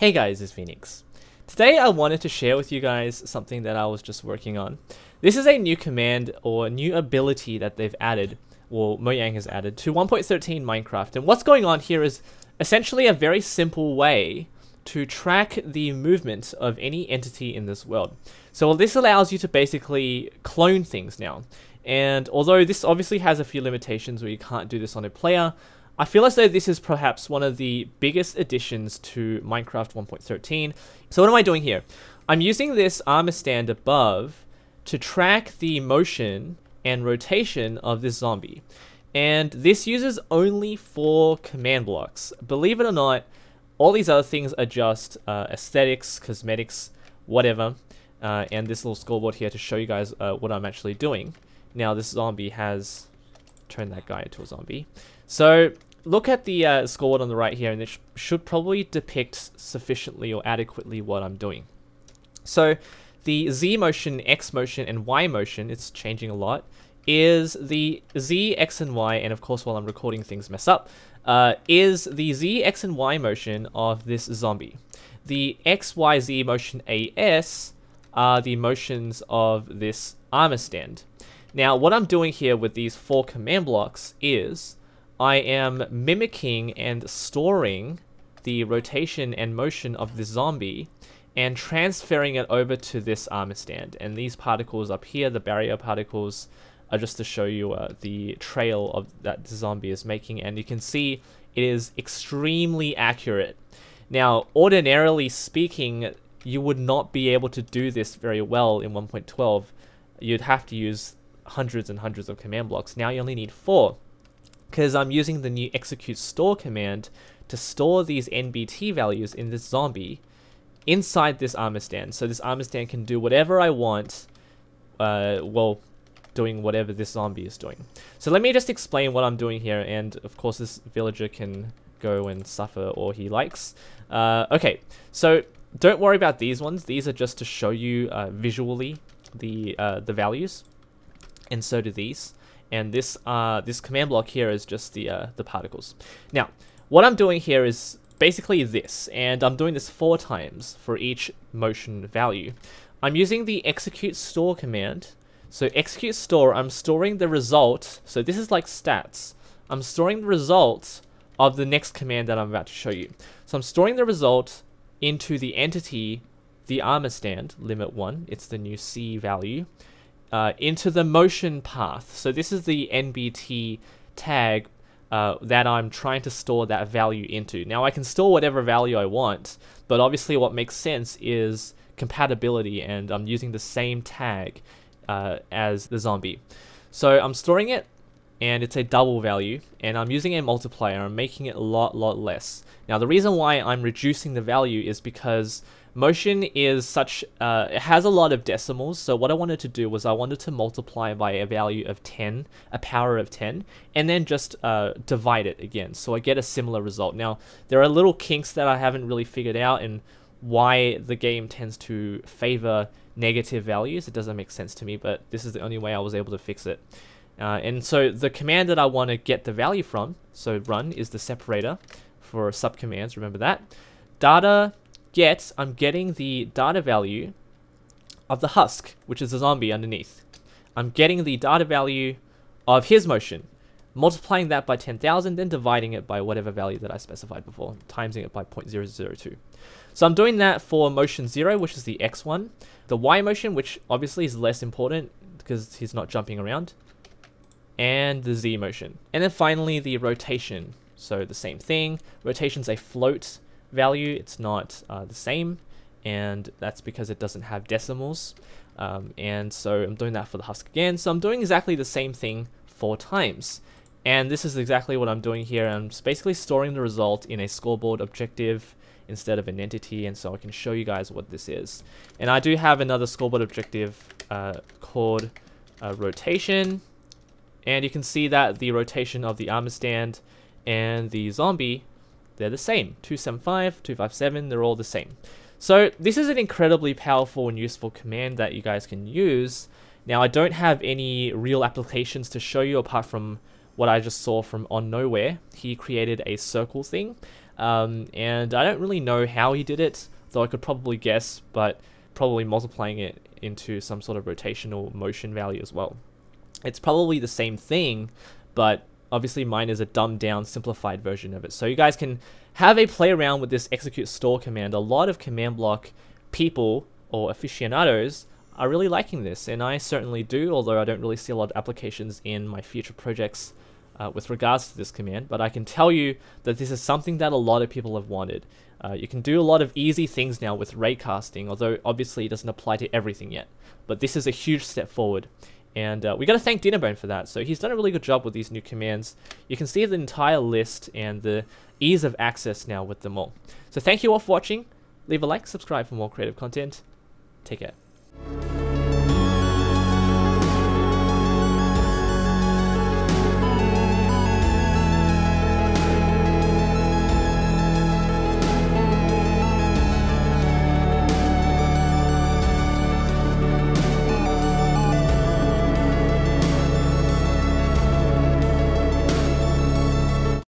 Hey guys, it's Phoenix. Today I wanted to share with you guys something that I was just working on. This is a new command or a new ability that they've added, or Mojang has added, to 1.13 Minecraft. And what's going on here is essentially a very simple way to track the movement of any entity in this world. So this allows you to basically clone things now. And although this obviously has a few limitations where you can't do this on a player, I feel as though this is perhaps one of the biggest additions to Minecraft 1.13. So what am I doing here? I'm using this armor stand above to track the motion and rotation of this zombie. And this uses only 4 command blocks. Believe it or not, all these other things are just aesthetics, cosmetics, whatever. And this little scoreboard here to show you guys what I'm actually doing. Now this zombie has turned that guy into a zombie. So look at the scoreboard on the right here, and it should probably depict sufficiently or adequately what I'm doing. So the Z motion, X motion, and Y motion, it's changing a lot, is the Z, X, and Y, and of course while I'm recording things mess up, is the Z, X, and Y motion of this zombie. The X, Y, Z motion AS are the motions of this armor stand. Now what I'm doing here with these 4 command blocks is I am mimicking and storing the rotation and motion of the zombie and transferring it over to this armor stand. And these particles up here, the barrier particles, are just to show you the trail of that the zombie is making. And you can see it is extremely accurate. Now, ordinarily speaking, you would not be able to do this very well in 1.12. You'd have to use hundreds and hundreds of command blocks. Now you only need 4. Because I'm using the new execute store command to store these NBT values in this zombie inside this armor stand. So this armor stand can do whatever I want, well, doing whatever this zombie is doing. So let me just explain what I'm doing here, and of course this villager can go and suffer all he likes. Okay, so don't worry about these ones. These are just to show you visually the values, and so do these. And this this command block here is just the particles. Now, what I'm doing here is basically this, and I'm doing this 4 times for each motion value. I'm using the execute store command. So execute store, I'm storing the result. So this is like stats. I'm storing the result of the next command that I'm about to show you. So I'm storing the result into the entity, the armor stand, limit 1. It's the new C value. Into the motion path. So this is the NBT tag that I'm trying to store that value into. Now I can store whatever value I want, but obviously what makes sense is compatibility, and I'm using the same tag as the zombie. So I'm storing it, and it's a double value, and I'm using a multiplier. I'm making it a lot less. Now the reason why I'm reducing the value is because motion is such, it has a lot of decimals, so what I wanted to do was I wanted to multiply by a value of 10, a power of 10, and then just divide it again, so I get a similar result. Now, there are little kinks that I haven't really figured out, and why the game tends to favor negative values. It doesn't make sense to me, but this is the only way I was able to fix it. And so the command that I want to get the value from, so run, is the separator for subcommands, remember that. Data get, I'm getting the data value of the husk, which is the zombie underneath. I'm getting the data value of his motion, multiplying that by 10,000, then dividing it by whatever value that I specified before, timesing it by 0.002. So I'm doing that for motion 0, which is the X one, the Y motion, which obviously is less important because he's not jumping around, and the Z motion. And then finally the rotation, so the same thing. Rotation's a float value, it's not the same, and that's because it doesn't have decimals, and so I'm doing that for the husk again. So I'm doing exactly the same thing 4 times, and this is exactly what I'm doing here. I'm just basically storing the result in a scoreboard objective instead of an entity, and so I can show you guys what this is. And I do have another scoreboard objective called rotation, and you can see that the rotation of the armor stand and the zombie, they're the same. 275, 257, they're all the same. So this is an incredibly powerful and useful command that you guys can use. Now I don't have any real applications to show you apart from what I just saw from Onnowhere. He created a circle thing. And I don't really know how he did it, though I could probably guess, but probably multiplying it into some sort of rotational motion value as well. It's probably the same thing, but obviously mine is a dumbed down, simplified version of it. So you guys can have a play around with this execute store command. A lot of command block people or aficionados are really liking this, and I certainly do, although I don't really see a lot of applications in my future projects with regards to this command. But I can tell you that this is something that a lot of people have wanted. You can do a lot of easy things now with raycasting, although obviously it doesn't apply to everything yet. But this is a huge step forward. And we got to thank Dinnerbone for that. So he's done a really good job with these new commands. You can see the entire list and the ease of access now with them all. So thank you all for watching. Leave a like, subscribe for more creative content. Take care.